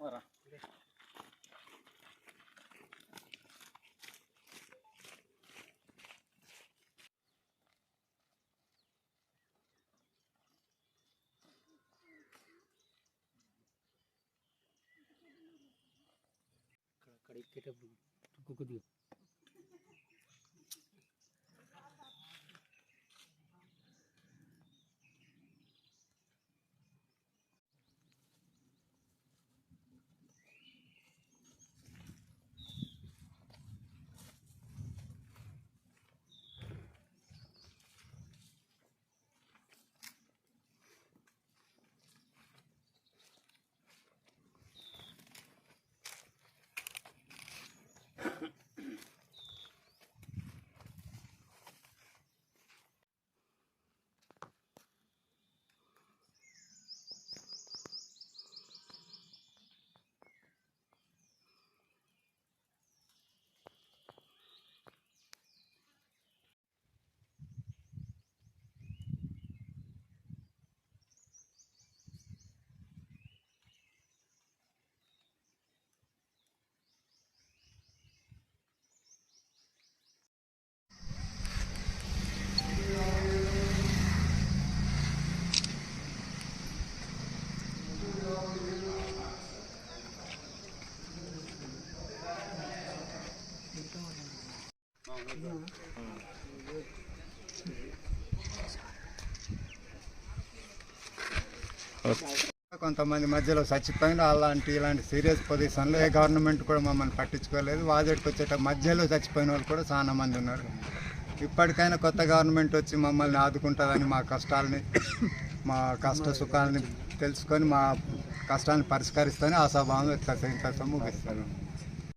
అక్కడ ఎక్కేటప్పుడు కొద్దిగా కొంతమంది మధ్యలో చచ్చిపోయిన ఇలాంటి సీరియస్ పొజిషన్లో ఏ గవర్నమెంట్ కూడా మమ్మల్ని పట్టించుకోలేదు. వాజెట్కి వచ్చేట మధ్యలో చచ్చిపోయిన వాళ్ళు కూడా చాలా మంది ఉన్నారు. ఇప్పటికైనా కొత్త గవర్నమెంట్ వచ్చి మమ్మల్ని ఆదుకుంటుందని మా కష్టాలని మా కష్ట సుఖాలని తెలుసుకొని మా కష్టాన్ని పరిష్కరిస్తూనే ఆశాభావం ఇంత ముగిస్తాను.